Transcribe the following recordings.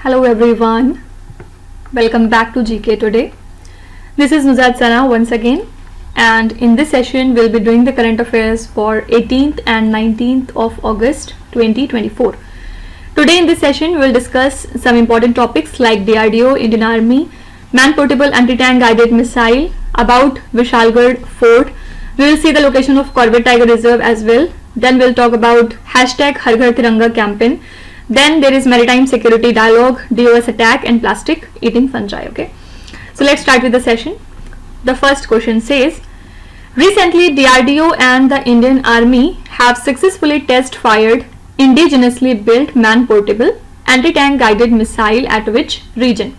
Hello everyone, welcome back to GK today. This is Nuzad Sana once again, and in this session we'll be doing the current affairs for 18th and 19th of August 2024. Today in this session we'll discuss some important topics like DRDO, Indian Army, man-portable anti-tank guided missile, about Vishalgarh Fort. We will see the location of Corbett Tiger Reserve as well. Then we'll talk about hashtag Har Ghar Tiranga campaign. Then there is maritime security dialogue, DOS attack and plastic eating fungi. Okay, so let's start with the session. The first question says, recently DRDO and the Indian Army have successfully test fired indigenously built man-portable anti-tank guided missile at which region?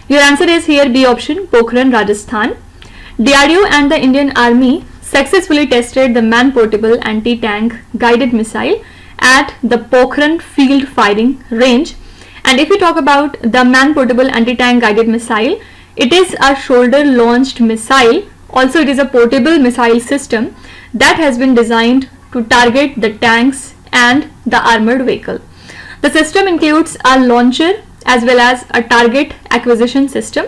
Your answer is here B option, Pokhran, Rajasthan. DRDO and the Indian Army successfully tested the man-portable anti-tank guided missile at the Pokhran field firing range. And if we talk about the man-portable anti-tank guided missile, it is a shoulder-launched missile. Also, it is a portable missile system that has been designed to target the tanks and the armored vehicle. The system includes a launcher as well as a target acquisition system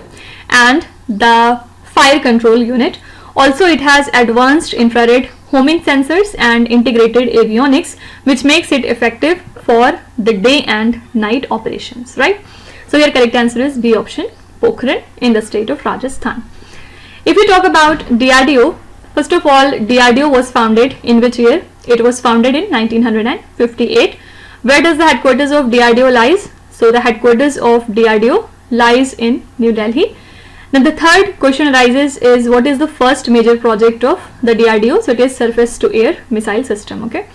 and the fire control unit. Also, it has advanced infrared homing sensors and integrated avionics, which makes it effective for the day and night operations, right? So your correct answer is B option, Pokhran in the state of Rajasthan. If we talk about DRDO, first of all, DRDO was founded in which year? It was founded in 1958. Where does the headquarters of DRDO lies? So the headquarters of DRDO lies in New Delhi. Then the third question arises is, what is the first major project of the DRDO? So it is surface to air missile system. Okay.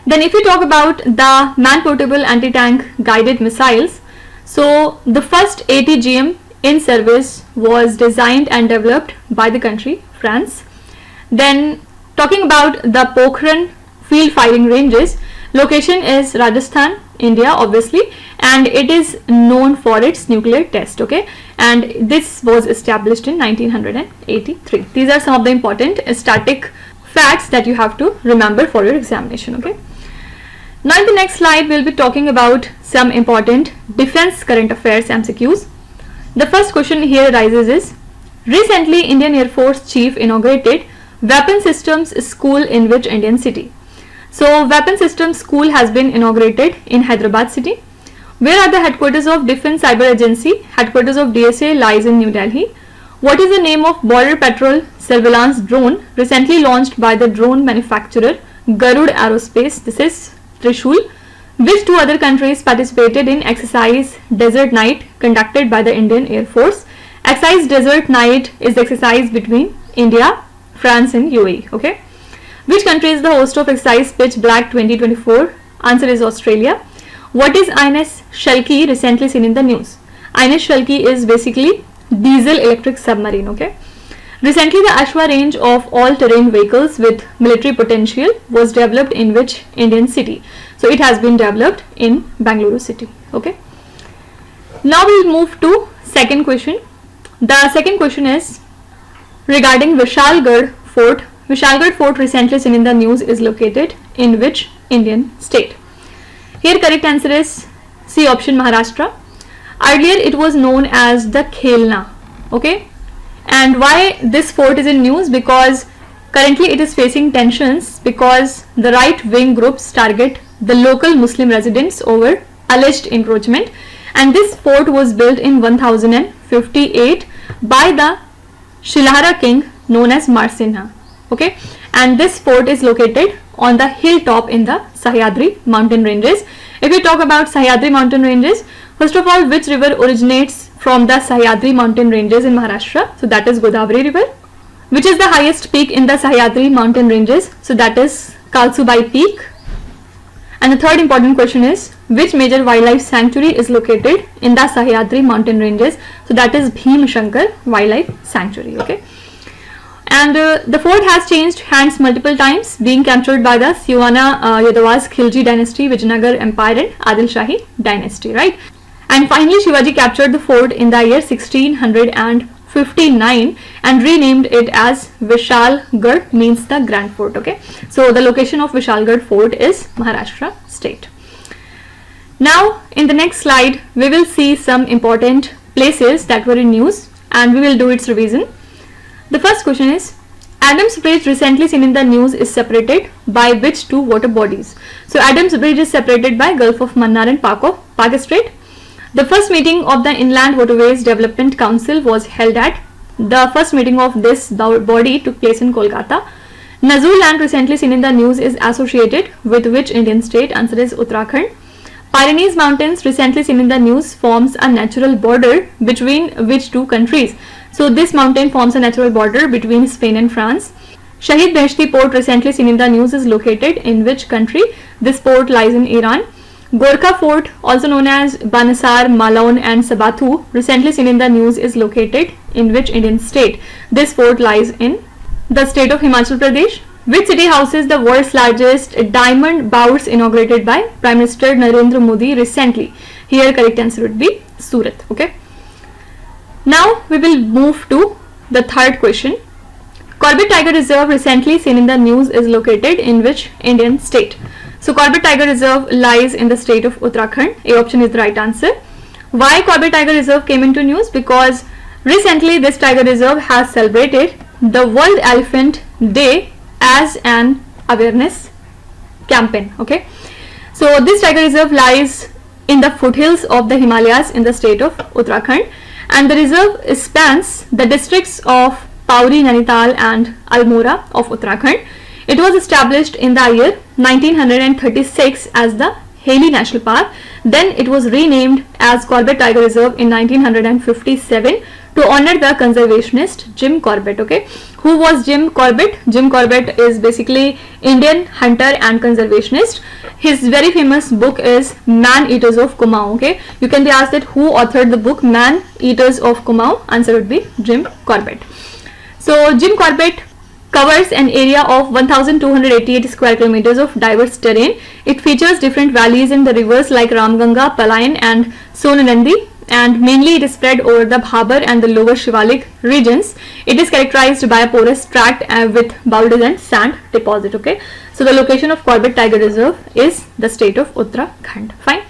Then if we talk about the man-portable anti-tank guided missiles, so the first ATGM in service was designed and developed by the country France. Then talking about the Pokhran field firing ranges, location is Rajasthan, India obviously, and it is known for its nuclear test. Okay, and this was established in 1983. These are some of the important static facts that you have to remember for your examination. Okay, now in the next slide we'll be talking about some important defense current affairs MCQs. The first question here arises is, recently Indian Air Force Chief inaugurated Weapon Systems School in which Indian city? So Weapon Systems School has been inaugurated in Hyderabad city. Where are the headquarters of Defense Cyber Agency? Headquarters of DSA lies in New Delhi. What is the name of border patrol surveillance drone recently launched by the drone manufacturer Garud Aerospace? This is Trishul. Which two other countries participated in exercise Desert Night conducted by the Indian Air Force? Exercise Desert Night is the exercise between India, France and UAE. Okay. Which country is the host of exercise Pitch Black 2024? Answer is Australia. What is INS Shalki recently seen in the news? INS Shalki is basically diesel electric submarine. Okay. Recently the Ashwa range of all-terrain vehicles with military potential was developed in which Indian city? So it has been developed in Bangalore city. Okay. Now we will move to second question. The second question is regarding Vishalgarh Fort. Vishalgarh Fort recently seen in the news is located in which Indian state? Here correct answer is C option, Maharashtra. Earlier it was known as the Khelna. Okay, and why this fort is in news? Because currently it is facing tensions because the right wing groups target the local Muslim residents over alleged encroachment, and this fort was built in 1058 by the Shilhara king known as Marsinha. Okay, and this fort is located on the hilltop in the Sahyadri mountain ranges. If we talk about Sahyadri mountain ranges, first of all, which river originates from the Sahyadri mountain ranges in Maharashtra? So that is Godavari river. Which is the highest peak in the Sahyadri mountain ranges? So that is Kalsubai peak. And the third important question is, which major wildlife sanctuary is located in the Sahyadri mountain ranges? So that is Bhimshankar Wildlife Sanctuary. Okay. And the fort has changed hands multiple times, being captured by the Siwana Yadavas Khilji dynasty, Vijayanagar Empire and Adil Shahi dynasty, right? And finally Shivaji captured the fort in the year 1659 and renamed it as Vishalgarh, means the Grand Fort. Okay, so the location of Vishalgarh Fort is Maharashtra state. Now in the next slide we will see some important places that were in news and we will do its revision. The first question is, Adams Bridge recently seen in the news is separated by which two water bodies? So Adams Bridge is separated by Gulf of Mannar and Pak Strait. The first meeting of the Inland Waterways Development Council was held at, the first meeting of this body took place in Kolkata. Nazur land recently seen in the news is associated with which Indian state? Answer is Uttarakhand. Pyrenees Mountains recently seen in the news forms a natural border between which two countries? So this mountain forms a natural border between Spain and France. Shahid Beheshti Port recently seen in the news is located in which country? This port lies in Iran. Gorkha Fort, also known as Banasar, Malaun and Sabathu, recently seen in the news is located in which Indian state? This fort lies in the state of Himachal Pradesh. Which city houses the world's largest diamond bourse inaugurated by Prime Minister Narendra Modi recently? Here correct answer would be Surat. Okay. Now we will move to the third question. Corbett Tiger Reserve recently seen in the news is located in which Indian state? So Corbett Tiger Reserve lies in the state of Uttarakhand. A option is the right answer. Why Corbett Tiger Reserve came into news? Because recently this Tiger Reserve has celebrated the World Elephant Day as an awareness campaign. Okay, so this Tiger Reserve lies in the foothills of the Himalayas in the state of Uttarakhand, and the reserve spans the districts of Pauri, Nainital and Almora of Uttarakhand. It was established in the year 1936 as the Haley National Park. Then it was renamed as Corbett Tiger Reserve in 1957 to honor the conservationist Jim Corbett. Okay, who was Jim Corbett? Jim Corbett is basically Indian hunter and conservationist. His very famous book is Man Eaters of Kumaon. Okay, you can be asked that who authored the book Man Eaters of Kumaon? Answer would be Jim Corbett. So Jim Corbett covers an area of 1288 square kilometers of diverse terrain. It features different valleys in the rivers like Ramganga, Palayan and Sonanandi, and mainly it is spread over the Bhabar and the lower Shivalik regions. It is characterized by a porous tract with boulders and sand deposit. Okay, so the location of Corbett Tiger Reserve is the state of Uttarakhand. Fine.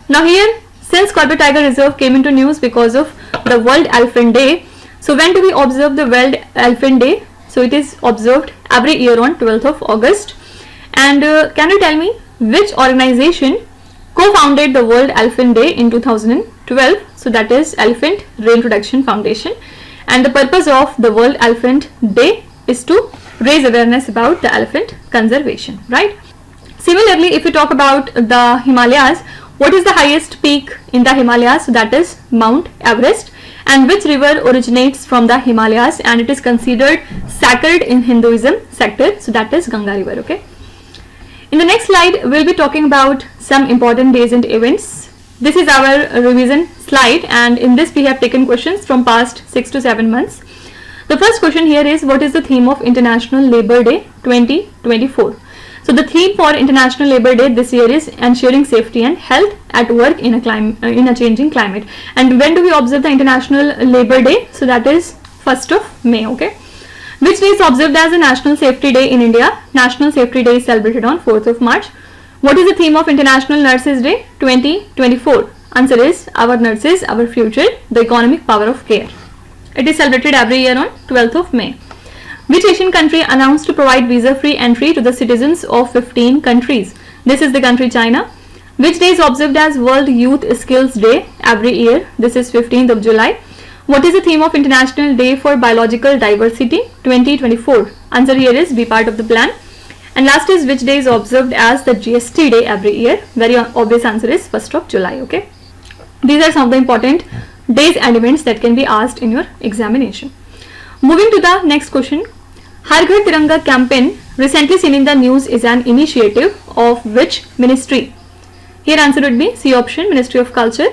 Now here, since Corbett Tiger Reserve came into news because of the World Elephant Day, so when do we observe the World Elephant Day? So it is observed every year on 12th of August. And can you tell me which organization co-founded the World Elephant Day in 2012? So that is Elephant Reintroduction Foundation. And the purpose of the World Elephant Day is to raise awareness about the elephant conservation, right? Similarly, if we talk about the Himalayas, what is the highest peak in the Himalayas? So that is Mount Everest. And which river originates from the Himalayas and it is considered sacred in Hinduism sector? So that is Ganga River. Okay. In the next slide, we'll be talking about some important days and events. This is our revision slide, and in this we have taken questions from past 6 to 7 months. The first question here is, what is the theme of International Labour Day 2024? So the theme for International Labour Day this year is ensuring safety and health at work in a changing climate. And when do we observe the International Labour Day? So that is 1st of May. Okay. Which day is observed as a National Safety Day in India? National Safety Day is celebrated on 4th of March. What is the theme of International Nurses Day 2024? Answer is Our Nurses, Our Future, the Economic Power of Care. It is celebrated every year on 12th of May. Which Asian country announced to provide visa-free entry to the citizens of 15 countries? This is the country China. Which day is observed as World Youth Skills Day every year? This is 15th of July. What is the theme of International Day for Biological Diversity 2024? Answer here is be part of the plan. And last is, which day is observed as the GST Day every year? Very obvious answer is 1st of July. Okay. These are some of the important days and events that can be asked in your examination. Moving to the next question. Har Ghar Tiranga campaign recently seen in the news is an initiative of which ministry? Here answer would be C option, Ministry of Culture.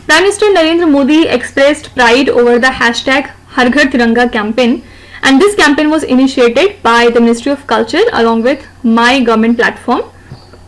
Prime Minister Narendra Modi expressed pride over the hashtag Har Ghar Tiranga campaign, and this campaign was initiated by the Ministry of Culture along with My Government platform.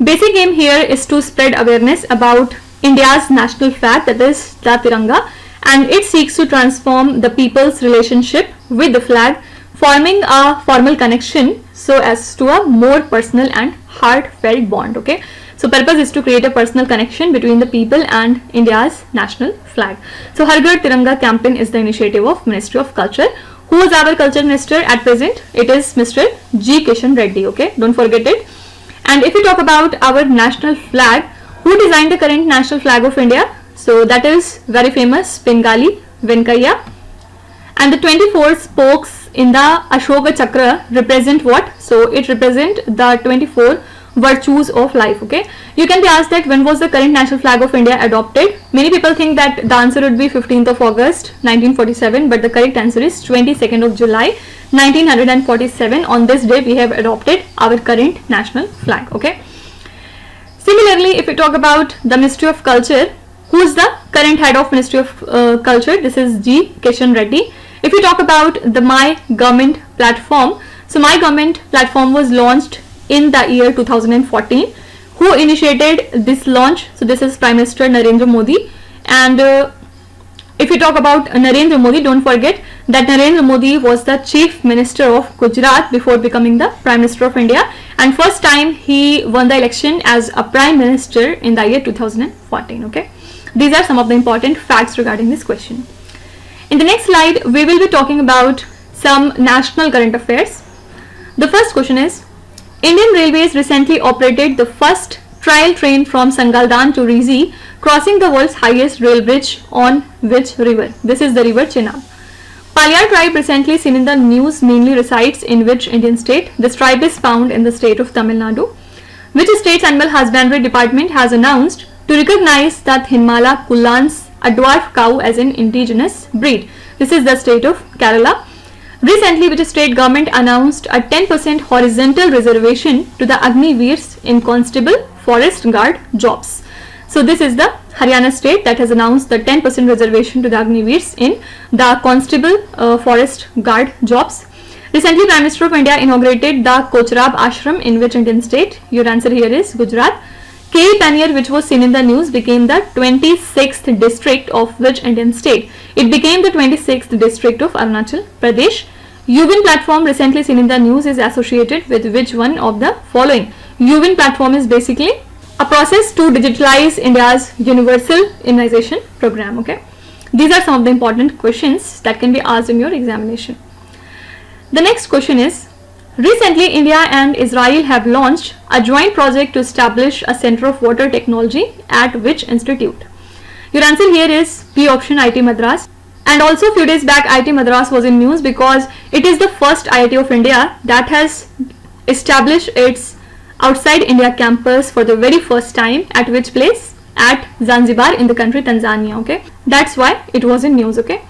Basic aim here is to spread awareness about India's national flag, that is the Tiranga, and it seeks to transform the people's relationship with the flag, forming a formal connection so as to a more personal and heartfelt bond. Okay, so So purpose is to create a personal connection between the people and India's national flag. So Har Ghar Tiranga campaign is the initiative of Ministry of Culture. Who is our culture minister at present? It is Mr. G. Kishan Reddy. Okay, don't forget it. And if we talk about our national flag, who designed the current national flag of India? So that is very famous Pingali Venkaiah. And the 24 spokes in the Ashoka Chakra represent what? So it represents the 24 virtues of life. Okay, you can be asked that when was the current national flag of India adopted? Many people think that the answer would be 15th of August 1947, but the correct answer is 22nd of July 1947. On this day we have adopted our current national flag. Okay, similarly, if we talk about the Ministry of Culture, who is the current head of Ministry of Culture? This is G. Kishan Reddy. If we talk about the My Government platform, so My Government platform was launched in the year 2014. Who initiated this launch? So this is Prime Minister Narendra Modi. And if you talk about Narendra Modi, don't forget that Narendra Modi was the Chief Minister of Gujarat before becoming the Prime Minister of India, and first time he won the election as a Prime Minister in the year 2014. Okay, these are some of the important facts regarding this question. In the next slide, we will be talking about some national current affairs. The first question is, Indian Railways recently operated the first trial train from Sangaldan to Rizi, crossing the world's highest rail bridge on which river? This is the river Chenab. Palyar tribe recently seen in the news mainly resides in which Indian state? This tribe is found in the state of Tamil Nadu. Which state's Animal Husbandry Department has announced to recognize that Hinmala Kullans, a dwarf cow, as an indigenous breed? This is the state of Kerala. Recently, which state government announced a 10% horizontal reservation to the Agniveers in constable forest guard jobs? So this is the Haryana state that has announced the 10% reservation to the Agniveers in the constable forest guard jobs. Recently, Prime Minister of India inaugurated the Kochrab Ashram in which Indian state? Your answer here is Gujarat. K. Panier, which was seen in the news, became the 26th district of which Indian state? It became the 26th district of Arunachal Pradesh. Uvin platform recently seen in the news is associated with which one of the following? Uvin platform is basically a process to digitalize India's universal immunization program. Okay, these are some of the important questions that can be asked in your examination. The next question is, recently India and Israel have launched a joint project to establish a center of water technology at which institute? Your answer here is B option, IIT Madras. And also a few days back IIT Madras was in news because it is the first IIT of India that has established its outside India campus for the very first time. At which place? At Zanzibar in the country Tanzania. Okay, that's why it was in news. Okay,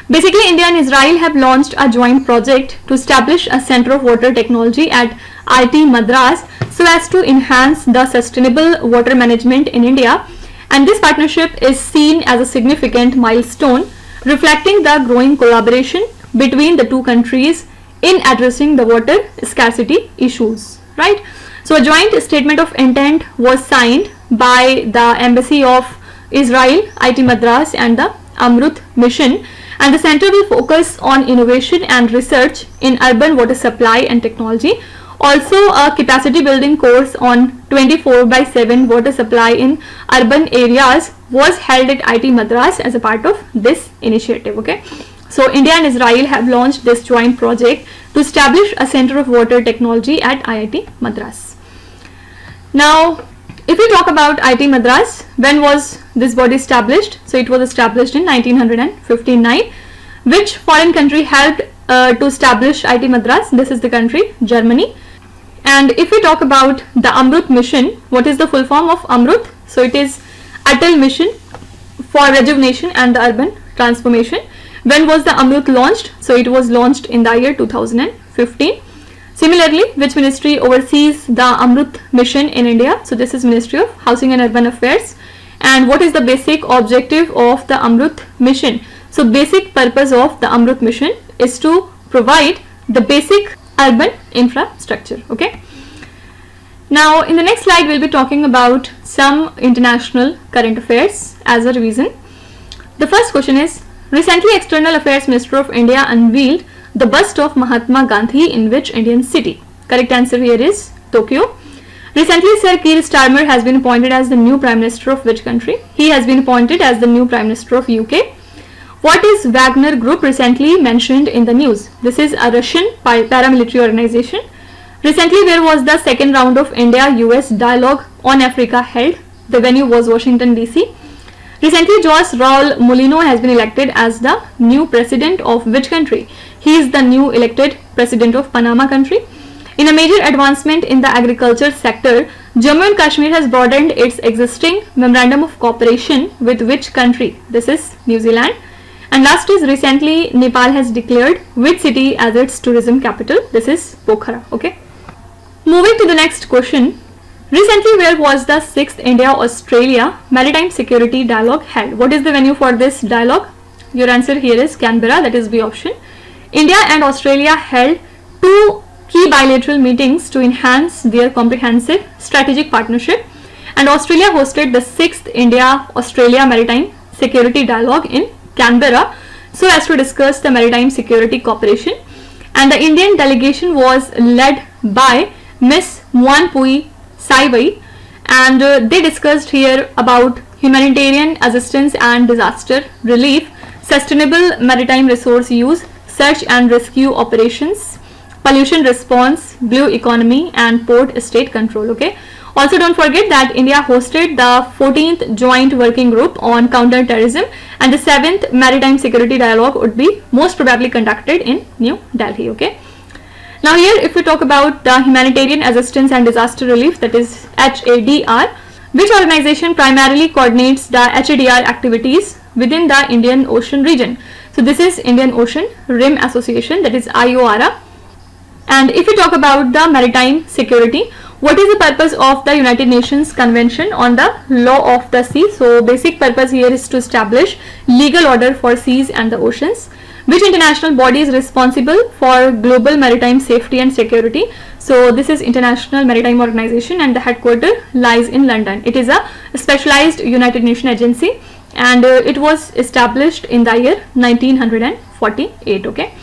basically India and Israel have launched a joint project to establish a center of water technology at IIT Madras so as to enhance the sustainable water management in India, and this partnership is seen as a significant milestone reflecting the growing collaboration between the two countries in addressing the water scarcity issues, right? So a joint statement of intent was signed by the Embassy of Israel, IIT Madras and the Amrut Mission, and the center will focus on innovation and research in urban water supply and technology. Also, a capacity building course on 24/7 water supply in urban areas was held at IIT Madras as a part of this initiative. Okay, so India and Israel have launched this joint project to establish a center of water technology at IIT Madras. Now, if we talk about IIT Madras, when was this body established? So it was established in 1959. Which foreign country helped to establish IIT Madras? This is the country Germany. And if we talk about the Amrut Mission, what is the full form of Amrut? So it is Atal Mission for Rejuvenation and the Urban Transformation. When was the Amrut launched? So it was launched in the year 2015. Similarly, which ministry oversees the Amrut Mission in India? So this is Ministry of Housing and Urban Affairs. And what is the basic objective of the Amrut Mission? So basic purpose of the Amrut Mission is to provide the basic urban infrastructure. Okay, now in the next slide we'll be talking about some international current affairs as a revision. The first question is, recently External Affairs Minister of India unveiled the bust of Mahatma Gandhi in which Indian city? Correct answer here is Tokyo. Recently, Sir Keir Starmer has been appointed as the new Prime Minister of which country? He has been appointed as the new Prime Minister of UK. What is Wagner Group recently mentioned in the news? This is a Russian paramilitary organization. Recently, where was the second round of India-US dialogue on Africa held? The venue was Washington, D.C. Recently, Jose Raul Molino has been elected as the new president of which country? He is the new elected president of Panama country. In a major advancement in the agriculture sector, Jammu and Kashmir has broadened its existing memorandum of cooperation with which country? This is New Zealand. And last is recently Nepal has declared which city as its tourism capital? This is Pokhara. Okay. Moving to the next question. Recently, where was the 6th India-Australia Maritime Security Dialogue held? What is the venue for this dialogue? Your answer here is Canberra, that is B option. India and Australia held 2 key bilateral meetings to enhance their comprehensive strategic partnership, and Australia hosted the 6th India-Australia Maritime Security Dialogue in Canberra so as to discuss the maritime security cooperation, and the Indian delegation was led by Miss Muanpui Saibai, and they discussed here about humanitarian assistance and disaster relief, sustainable maritime resource use, search and rescue operations, pollution response, blue economy, and port state control. Okay. Also, don't forget that India hosted the 14th Joint Working Group on Counter-Terrorism, and the 7th Maritime Security Dialogue would be most probably conducted in New Delhi. Okay. Now here, if we talk about the Humanitarian Assistance and Disaster Relief, that is HADR, which organization primarily coordinates the HADR activities within the Indian Ocean region? So this is Indian Ocean Rim Association, that is IORA. And if we talk about the maritime security, what is the purpose of the United Nations Convention on the Law of the Sea? So basic purpose here is to establish legal order for seas and the oceans. Which international body is responsible for global maritime safety and security? So this is International Maritime Organization, and the headquarters lies in London. It is a specialized United Nations agency, and it was established in the year 1948. Okay.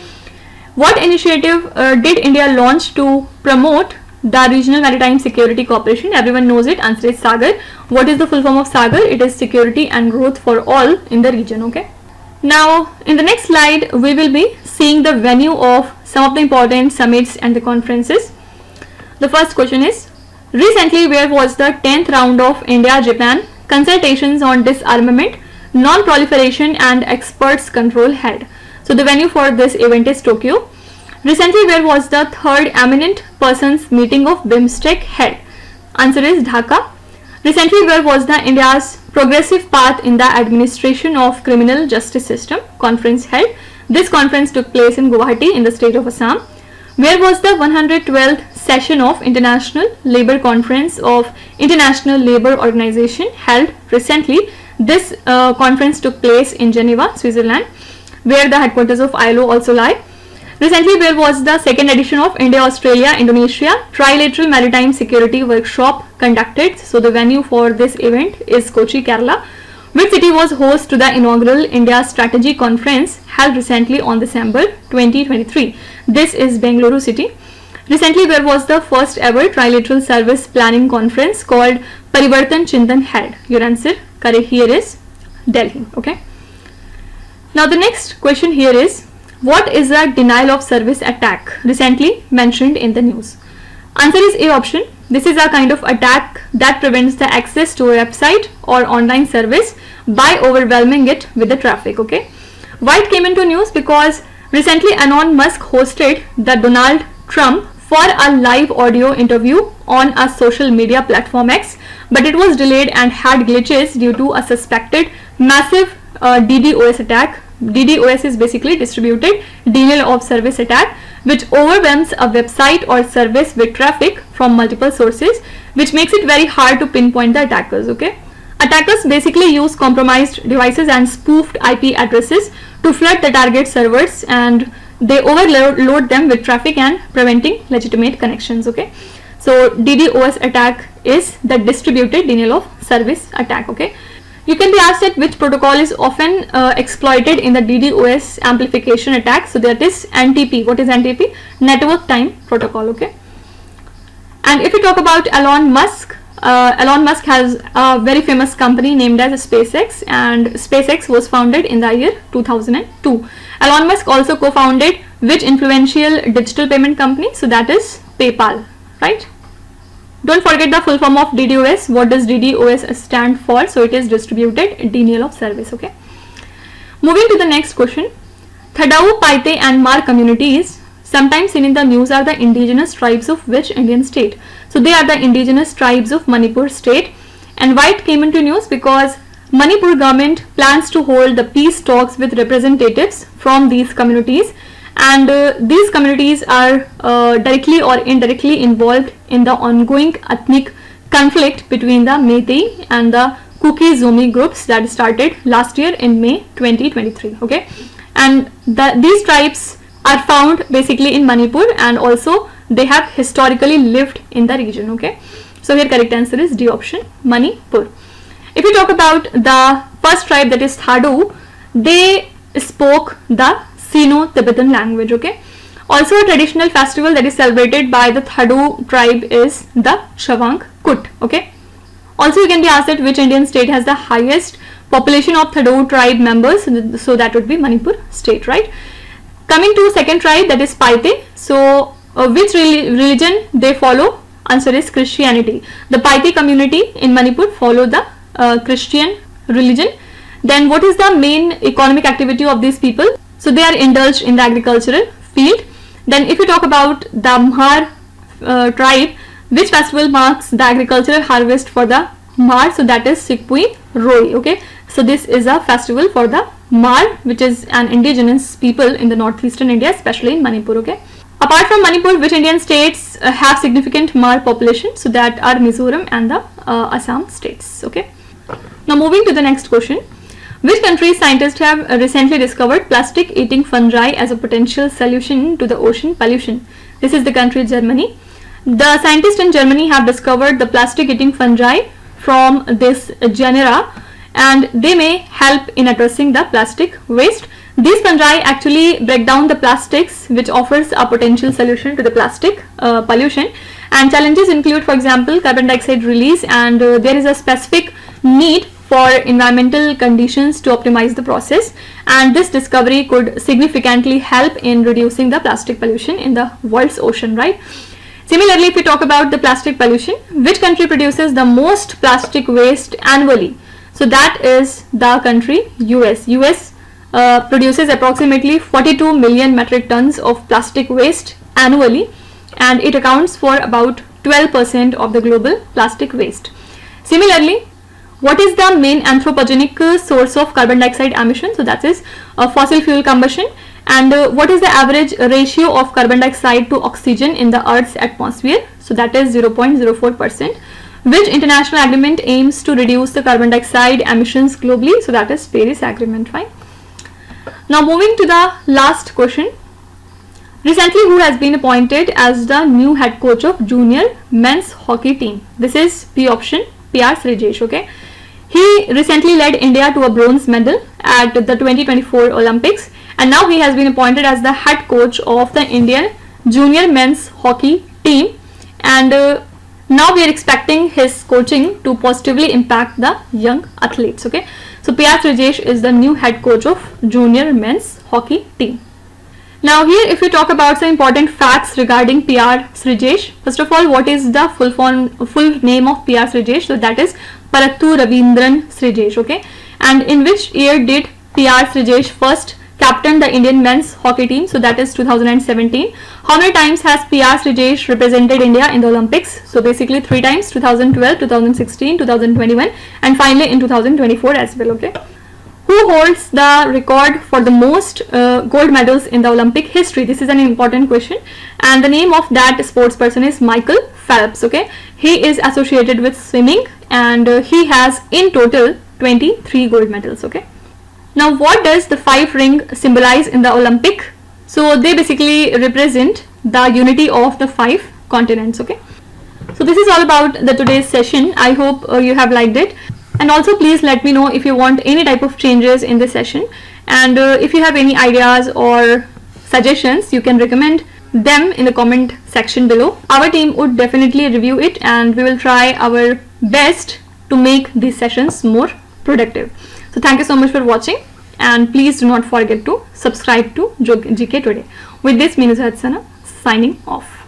What initiative did India launch to promote the regional maritime security cooperation? Everyone knows it. Answer is SAGAR. What is the full form of SAGAR? It is security and growth for all in the region. Okay. Now, in the next slide, we will be seeing the venue of some of the important summits and the conferences. The first question is, recently, where was the 10th round of India-Japan consultations on disarmament, non-proliferation and experts control held? So the venue for this event is Tokyo. Recently, where was the 3rd eminent persons meeting of BIMSTEC held? Answer is Dhaka. Recently, where was the India's Progressive Path in the Administration of Criminal Justice System conference held? This conference took place in Guwahati in the state of Assam. Where was the 112th session of International Labour Conference of International Labour Organization held recently? This conference took place in Geneva, Switzerland, where the headquarters of ILO also lie. Recently, where was the 2nd edition of India-Australia-Indonesia Trilateral Maritime Security Workshop conducted? So the venue for this event is Kochi, Kerala. Which city was host to the inaugural India Strategy Conference held recently on December 2023? This is Bengaluru city. Recently, where was the first ever Trilateral Service Planning Conference called Parivartan Chintan held? Your answer correct here is Delhi. Okay. Now the next question here is, what is a denial of service attack recently mentioned in the news? Answer is A option. This is a kind of attack that prevents the access to a website or online service by overwhelming it with the traffic. Okay. Why it came into news? Because recently Elon Musk hosted the Donald Trump for a live audio interview on a social media platform X, but it was delayed and had glitches due to a suspected massive DDoS attack. DDoS is basically distributed denial of service attack, which overwhelms a website or service with traffic from multiple sources, which makes it very hard to pinpoint the attackers. Okay. Attackers basically use compromised devices and spoofed IP addresses to flood the target servers, and they overload them with traffic and preventing legitimate connections. Okay. So DDoS attack is the distributed denial of service attack. Okay. You can be asked at which protocol is often exploited in the DDoS amplification attack. So that is NTP. What is NTP? Network Time Protocol. Okay. And if we talk about Elon Musk, Elon Musk has a very famous company named as SpaceX, and SpaceX was founded in the year 2002. Elon Musk also co-founded which influential digital payment company? So that is PayPal, right? Don't forget the full form of DDoS. What does DDoS stand for? So it is distributed denial of service. Okay. Moving to the next question. Thadau, Paite and Mar communities sometimes seen in the news are the indigenous tribes of which Indian state? So they are the indigenous tribes of Manipur state. And why it came into news? Because Manipur government plans to hold the peace talks with representatives from these communities, and these communities are directly or indirectly involved in the ongoing ethnic conflict between the Meitei and the Kuki-Zomi groups that started last year in May 2023. Okay, and these tribes are found basically in Manipur, and also they have historically lived in the region. Okay, so here correct answer is D option, Manipur. If we talk about the first tribe, that is Thadau, they spoke the Sino-Tibetan language. Okay, also a traditional festival that is celebrated by the Thadau tribe is the Shawang Kut. Okay, also you can be asked that which Indian state has the highest population of Thadau tribe members, so that would be Manipur state, right? Coming to second tribe, that is Paite. So which religion they follow? Answer is Christianity. The Paite community in Manipur follow the Christian religion. Then what is the main economic activity of these people? So they are indulged in the agricultural field. Then if you talk about the Mar tribe, which festival marks the agricultural harvest for the Mar? So that is Sikpui Roi. Okay, so this is a festival for the Mar, which is an indigenous people in the northeastern India, especially in Manipur. Okay, apart from Manipur, which Indian states have significant Mar population? So that are Mizoram and the Assam states. Okay, now moving to the next question. Which country's scientists have recently discovered plastic eating fungi as a potential solution to the ocean pollution? This is the country Germany. The scientists in Germany have discovered the plastic eating fungi from this genera, and they may help in addressing the plastic waste. These fungi actually break down the plastics, which offers a potential solution to the plastic pollution. And challenges include, for example, carbon dioxide release, and there is a specific need for environmental conditions to optimize the process, and this discovery could significantly help in reducing the plastic pollution in the world's ocean, right? Similarly, if we talk about the plastic pollution, which country produces the most plastic waste annually? So that is the country US. US produces approximately 42 million metric tons of plastic waste annually, and it accounts for about 12% of the global plastic waste. Similarly, what is the main anthropogenic source of carbon dioxide emission? So that is fossil fuel combustion. And what is the average ratio of carbon dioxide to oxygen in the Earth's atmosphere? So that is 0.04%. Which international agreement aims to reduce the carbon dioxide emissions globally? So that is Paris Agreement. Fine. Now moving to the last question. Recently, who has been appointed as the new head coach of junior men's hockey team? This is P option, PR Srijesh. Okay, he recently led India to a bronze medal at the 2024 Olympics, and now he has been appointed as the head coach of the Indian junior men's hockey team, and now we are expecting his coaching to positively impact the young athletes. Okay, so PR Srijesh is the new head coach of junior men's hockey team. Now here, if we talk about some important facts regarding PR Srijesh, first of all, what is the full name of PR Srijesh? So that is Parathu Ravindran Srijesh. Okay, and in which year did PR Srijesh first captain the Indian men's hockey team? So that is 2017. How many times has PR Srijesh represented India in the Olympics? So basically 3 times, 2012, 2016, 2021, and finally in 2024 as well. Okay, who holds the record for the most gold medals in the Olympic history? This is an important question, and the name of that sports person is Michael Phelps. Okay, he is associated with swimming, and he has in total 23 gold medals. Okay, now what does the 5 ring symbolize in the Olympic? So they basically represent the unity of the 5 continents. Okay, so this is all about the today's session. I hope you have liked it. And also please let me know if you want any type of changes in this session, and if you have any ideas or suggestions, you can recommend them in the comment section below. Our team would definitely review it and we will try our best to make these sessions more productive. So thank you so much for watching, and please do not forget to subscribe to GK Today. With this, me Nuzhat Sana signing off.